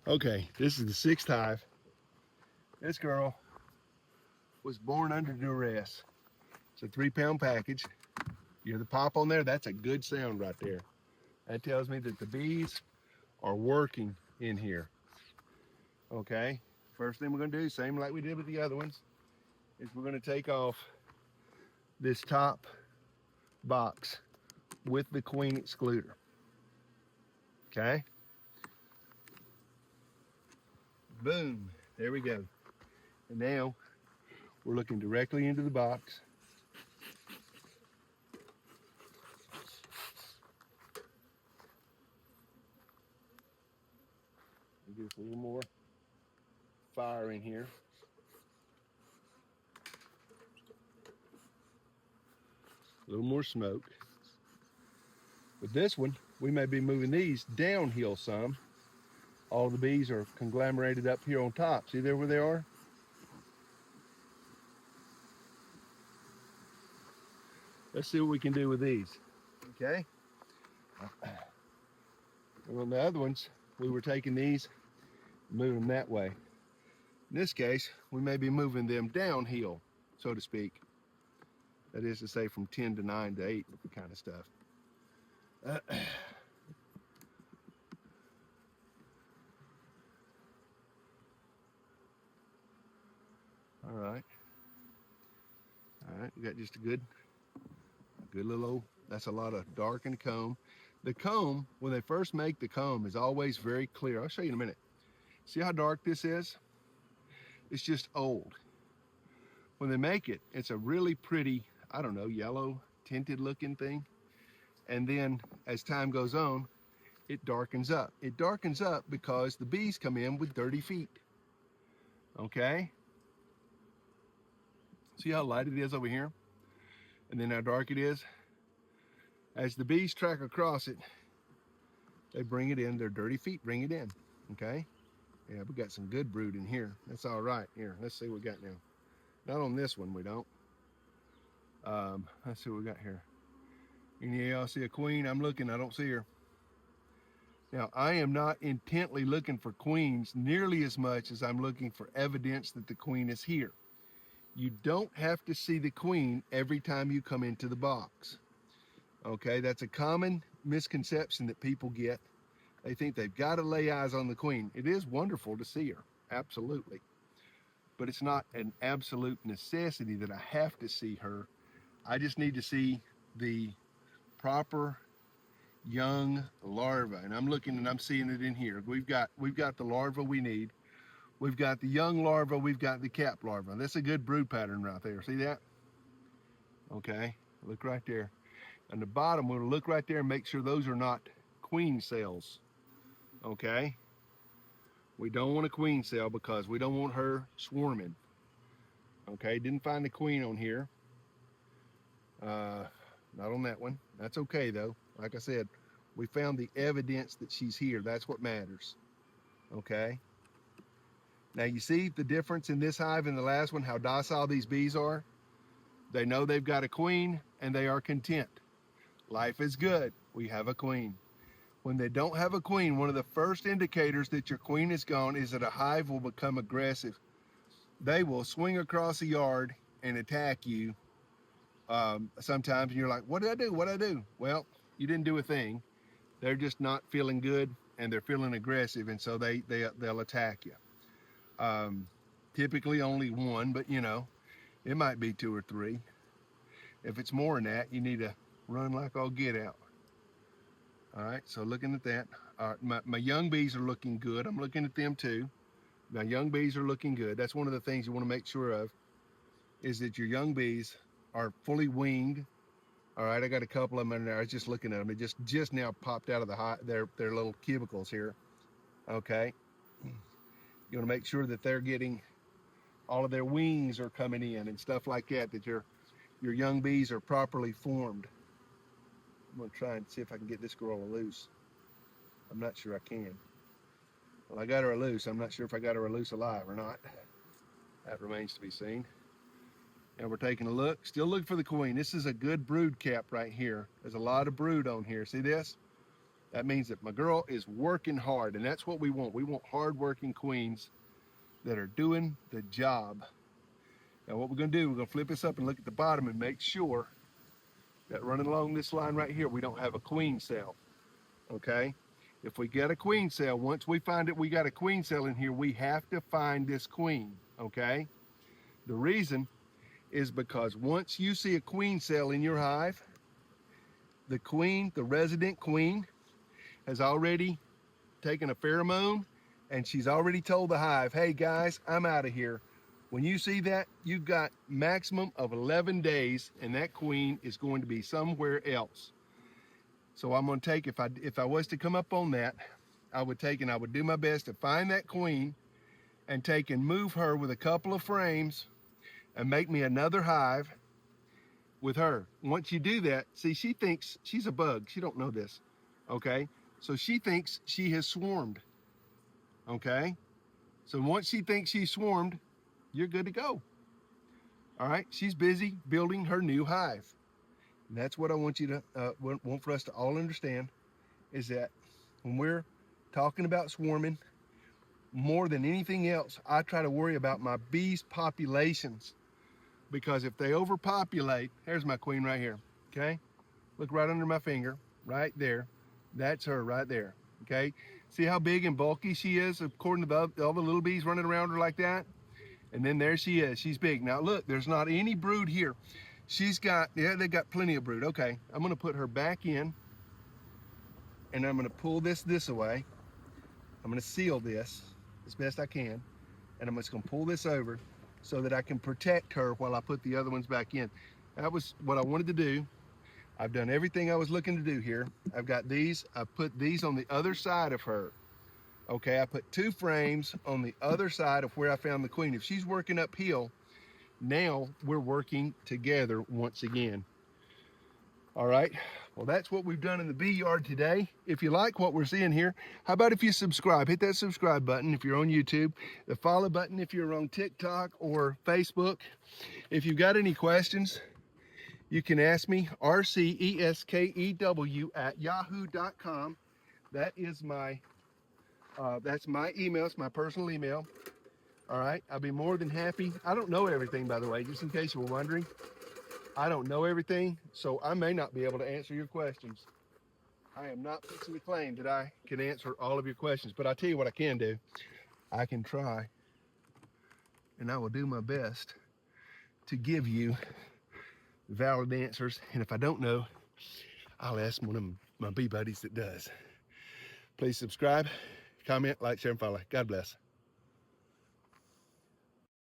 Okay, this is the 6th hive. This girl was born under duress. It's a 3-pound package. You hear the pop on there? That's a good sound right there. That tells me that the bees are working in here. Okay, first thing we're gonna do, same like we did with the other ones, is we're gonna take off this top box with the queen excluder. Okay, boom, there we go. And now we're looking directly into the box. Give us a little more fire in here. A little more smoke. With this one, we may be moving these downhill some. All the bees are conglomerated up here on top. See there where they are? Let's see what we can do with these. Okay. And on the other ones, we were taking these, moving them that way. In this case, we may be moving them downhill, so to speak. That is to say, from 10 to 9 to 8 kind of stuff. All right, we got just a good little old, that's a lot of dark in the comb. The comb, when they first make the comb, is always very clear. I'll show you in a minute. See how dark this is? It's just old. When they make it, it's a really pretty, I don't know, yellow tinted looking thing. And then as time goes on, it darkens up. It darkens up because the bees come in with dirty feet. Okay? See how light it is over here? And then how dark it is? As the bees track across it, they bring it in, their dirty feet bring it in. Okay? Yeah, we got some good brood in here. That's all right. Here, let's see what we got now. Not on this one, we don't. Let's see what we got here. Any of y'all see a queen? I'm looking, I don't see her. Now, I am not intently looking for queens nearly as much as I'm looking for evidence that the queen is here. You don't have to see the queen every time you come into the box. Okay, that's a common misconception that people get. They think they've got to lay eyes on the queen. It is wonderful to see her, absolutely. But it's not an absolute necessity that I have to see her. I just need to see the proper young larva, and I'm looking and I'm seeing it in here. We've got the larva we need. We've got the young larva, we've got the cap larva. That's a good brood pattern right there. See that? Okay, look right there. On the bottom, we'll look right there and make sure those are not queen cells. Okay? We don't want a queen cell because we don't want her swarming. Okay, didn't find the queen on here. Not on that one. That's okay though. Like I said, we found the evidence that she's here. That's what matters. Okay? Now you see the difference in this hive and the last one, how docile these bees are? They know they've got a queen and they are content. Life is good. We have a queen. When they don't have a queen, one of the first indicators that your queen is gone is that a hive will become aggressive. They will swing across the yard and attack you. Sometimes and you're like, what did I do? What did I do? Well, you didn't do a thing. They're just not feeling good and they're feeling aggressive, and so they'll attack you. Typically only one, but you know, it might be 2 or 3. If it's more than that, you need to run like all get out. All right, so looking at that, my young bees are looking good. I'm looking at them too. My young bees are looking good. That's one of the things you want to make sure of, is that your young bees are fully winged. All right, I got a couple of them in there. I was just looking at them. It just now popped out of their little cubicles here. Okay, you want to make sure that they're getting all of their wings are coming in and stuff like that. That your young bees are properly formed. I'm gonna try and see if I can get this girl loose. I'm not sure I can. Well, I got her loose. I'm not sure if I got her loose alive or not. That remains to be seen. And we're taking a look. Still looking for the queen. This is a good brood cap right here. There's a lot of brood on here. See this? That means that my girl is working hard, and that's what we want. We want hard-working queens that are doing the job. Now what we're gonna do, we're gonna flip this up and look at the bottom and make sure that running along this line right here, we don't have a queen cell, okay? If we get a queen cell, once we find that we got a queen cell in here, we have to find this queen, okay? The reason is because once you see a queen cell in your hive, the queen, the resident queen, has already taken a pheromone and she's already told the hive, hey guys, I'm out of here. When you see that, you've got maximum of 11 days and that queen is going to be somewhere else. So I'm going to take, if I was to come up on that, I would take and I would do my best to find that queen and take and move her with a couple of frames and make me another hive with her. Once you do that, see, she thinks she's a bug. She don't know this, okay? So she thinks she has swarmed, okay? So once she thinks she's swarmed, you're good to go. All right, she's busy building her new hive. And that's what I want you to, want for us to all understand, is that when we're talking about swarming, more than anything else, I try to worry about my bees' populations, because if they overpopulate, there's my queen right here, okay? Look right under my finger, right there. That's her right there, okay? See how big and bulky she is according to all the little bees running around her like that? And then there she is, she's big. Now look, there's not any brood here. She's got, yeah, they got plenty of brood. Okay, I'm gonna put her back in and I'm gonna pull this away. I'm gonna seal this as best I can. And I'm just gonna pull this over so that I can protect her while I put the other ones back in. That was what I wanted to do. I've done everything I was looking to do here. I've got these, I've put these on the other side of her. Okay, I put 2 frames on the other side of where I found the queen. If she's working uphill, now we're working together once again. All right, well, that's what we've done in the bee yard today. If you like what we're seeing here, how about if you subscribe? Hit that subscribe button if you're on YouTube, the follow button if you're on TikTok or Facebook. If you've got any questions, you can ask me, rceskew@yahoo.com. That is that's my email, it's my personal email. All right, I'll be more than happy. I don't know everything, by the way, just in case you were wondering. I don't know everything, so I may not be able to answer your questions. I am not fixing to claim that I can answer all of your questions, but I'll tell you what I can do. I can try, and I will do my best to give you valid answers. And if I don't know, I'll ask one of my bee buddies that does. Please subscribe, comment, like, share, and follow. God bless.